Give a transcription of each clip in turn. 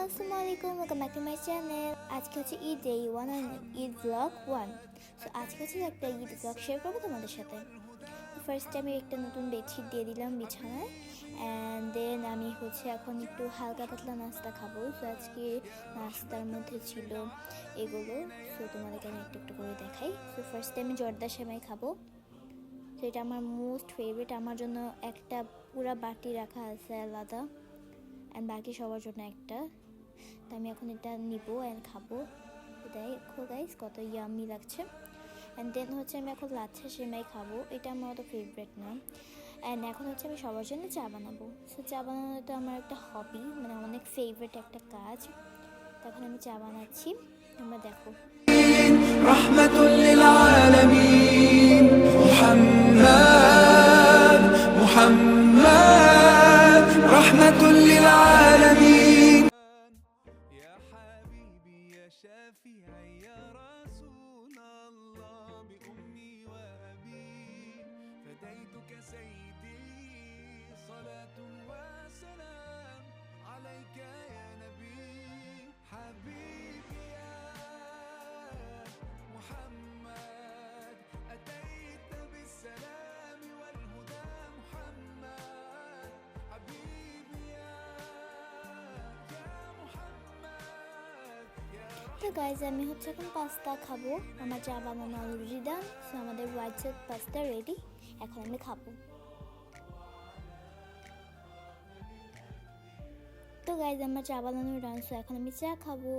আসসালামু আলাইকুম, welcome back to my channel. আজকে হচ্ছে Eid day 1 and Eid blog 1। So আজকে হচ্ছে একটা ঈদ ব্লগ শেয়ার করবো তোমাদের সাথে। ফার্স্ট আমি একটা নতুন বেডশিট দিয়ে দিলাম বিছানায়, অ্যান্ড দেন আমি হচ্ছে এখন একটু হালকা পাতলা নাস্তা খাবো। সো আজকে নাস্তার মধ্যে ছিল এগুলো। সো তোমাদেরকে আমি একটু একটু করে দেখাই। সো ফার্স্টে আমি জর্দা সেমাই খাবো। তো এটা আমার মোস্ট ফেভারিট। আমার জন্য একটা পুরা বাটি রাখা আছে আলাদা, অ্যান্ড বাকি সবার জন্য একটা। তো আমি এখন এটা নিব অ্যান্ড খাবো। দেখো গাইস কত ইয়াম্মি লাগছে। অ্যান্ড দেন হচ্ছে আমি এখন লাচ্ছা সেমাই খাবো। এটা আমার অত ফেভারিট না। অ্যান্ড এখন হচ্ছে আমি সবার জন্য চা বানাবো। সো চা বানানোটা আমার একটা হবি, মানে অনেক ফেভারিট একটা কাজ। তখন আমি চা বানাচ্ছি, তোমরা দেখো। রাহমাতুল লিল আলামিন মুহাম্মদ মুহাম্মদ রাহমাতুল লিল আলামিন ইয়া হাবিবি ইয়া শাফিঈ ইয়া রাসূলাল্লাহ বিউম্মি ওয়া আবি ফাদাইতুকা সাইয়্যিদি সালাতু ওয়া সালাম আলাইকা ইয়া নবী হাবিবি ইয়া محمد أتيت بالسلام والهدى محمد حبيبي يا محمد يا তো গাইজ আমি হচ্ছে এখন পাস্তা খাবো। আমার চা বানানো অলরেডি ডান। সো আমাদের হোয়াইট সস পাস্তা রেডি, এখন আমি খাবো। তো গাইজ আমার চা বানানো ডান। সো এখন আমি চা খাবো।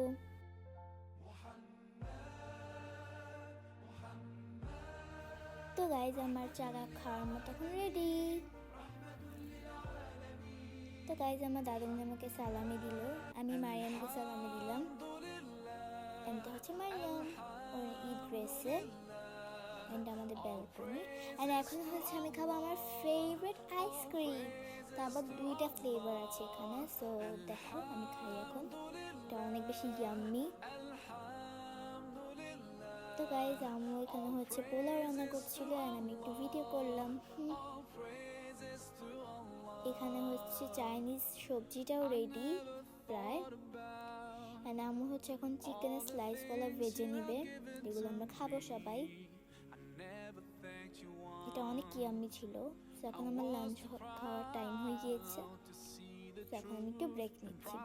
তো গাইজ আমার চা খাওয়ার মতো এখন রেডি। তো গাইজ আমার দাদুমনি আমাকে সালামি দিল, আমি মারিয়ামকে সালামি দিলাম। এটা হচ্ছে মারিয়াম, ওর ঈদ ড্রেসে। এটা আমাদের ব্যালকনি। অ্যান্ড এখন হচ্ছে আমি খাবো আমার ফেভারিট আইসক্রিম। তো আবার দুইটা ফ্লেভার আছে এখানে। সো দেখো আমি খাই এখন, এটা অনেক বেশি ইয়াম্মি। তো গাইজ আম্মু এখানে হচ্ছে পোলাও রান্না করছিল, অ্যান্ড আমি একটু ভিডিও করলাম। এখানে হচ্ছে চাইনিজ সবজিটাও রেডি প্রায়। অ্যান্ড আম্মু হচ্ছে এখন চিকেনের স্লাইসগুলো ভেজে নিবে, এগুলো আমরা খাবো সবাই। এটা অনেক ইয়াম্মি ছিল। তো এখন আমার লাঞ্চ খাওয়ার টাইম হয়ে গিয়েছে। তো এখন আমি একটু ব্রেক নিচ্ছি।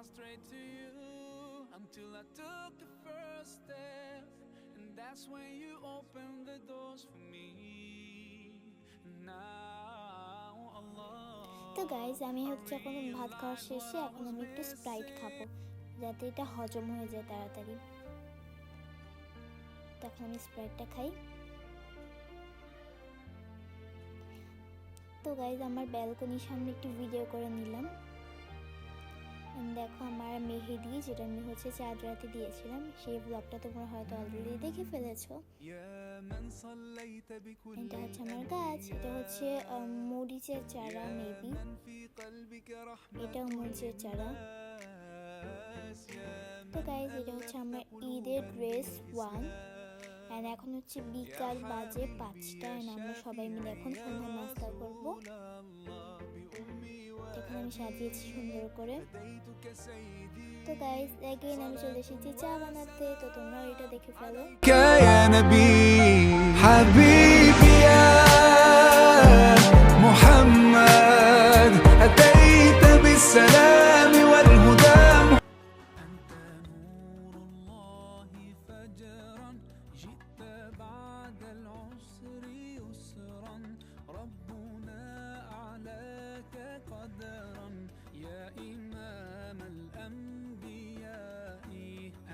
Until I took the first step, and that's when you opened the doors for me. Now Allah. তো গাইজ আমি হচ্ছে এখন ভাত খাওয়ার শেষে এখন আমি একটু স্প্রাইট খাবো, যাতে এটা হজম হয়ে যায় তাড়াতাড়ি। তখন আমি স্প্রাইটটা খাই। তো গাইজ আমার ব্যালকনির সামনে একটু ভিডিও করে নিলাম। দেখো আমার মেহেদি, যেটা আমি হচ্ছে চাঁদ রাতে দিয়েছিলাম, সেই ব্লগটা তোমরা হয়তো অলরেডি দেখে ফেলেছো। এটা হচ্ছে আমার গাছ, এটা হচ্ছে মরিচের চারা, মেবি এটা মরিচের চারা। তো গাইজ এটা হচ্ছে আমার ঈদের ড্রেস 1। অ্যান্ড এখন হচ্ছে বিকাল বাজে 5টা, অ্যান্ড আমরা সবাই মিলে এখন সন্ধ্যা নাস্তা করবো। এখন আমি সাজিয়েছি সুন্দর করে। তো গাইস এগেইন আমি চলে এসেছি চা বানাতে, তো তোমরাও এটা দেখে ফেলো। يا نبي حبيبي يا محمد أتيت بالسلام والهدى أنت نور الله فجرا جئت بعد العسر يسرا ربنا أعلاك قدرا يا إمام الأنبياء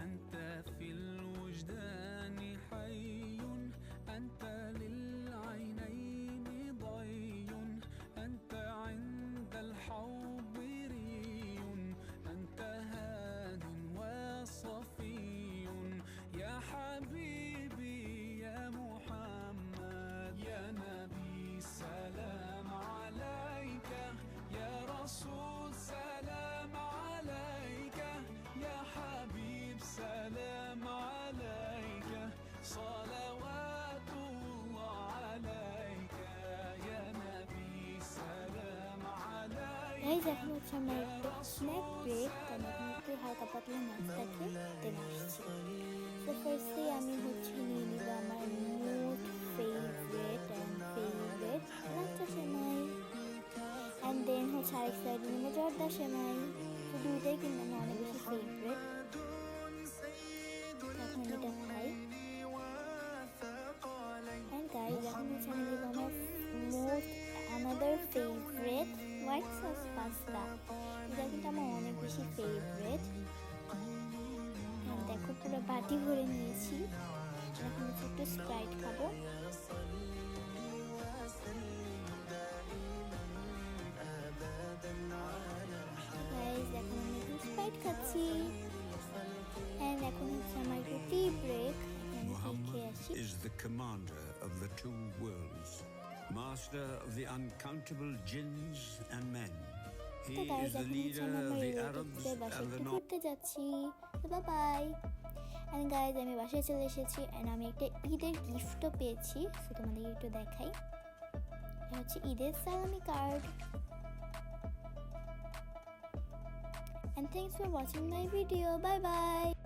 أنت في الوجدان حي أنت لله গাইজ এখন হচ্ছে আমার একটা স্ন্যাক ব্রেক, তাই আমি এখন একটু হালকা পাতলা নাস্তা খেয়ে দেন আসছি। তো ফার্স্টে আমি হচ্ছে নিয়ে নিব আমার most favourite lachha semai, and then হচ্ছে আরেক সাইডে নিব জর্দা সেমাই। তো দুইটাই কিন্তু আমার অনেক বেশি ফেভারেট, এখন আমি এটা খাই। অ্যান্ড গাইজ এখন হচ্ছে আমি নিব আমার most another favourite white sauce pasta. এটা কিন্তু আমার অনেক বেশি ফেভারেট। দেখো পুরো বাটি ভরে নিয়েছি। এখন হচ্ছে একটু স্প্রাইট খাবো। গাইজ এখন আমি একটু স্প্রাইট খাচ্ছি। অ্যান্ড এখন হচ্ছে আমার একটু টি ব্রেক, আমি টি খেয়ে আসি। Is the commander of the two worlds, master of the uncountable jinns and men. He তো গাইজ is the এখন হচ্ছে leader আমি of আমার the রিলেটিভসদের Arabs বাসায় and the একটু North. ঘুরতে যাচ্ছি। তো বাই। অ্যান্ড গাইজ আমি বাসায় চলে এসেছি, অ্যান্ড আমি একটা ঈদের গিফটও পেয়েছি, সো তোমাদেরকে একটু দেখাই। এটা হচ্ছে ঈদের সালামি card. And thanks for watching my video. Bye bye.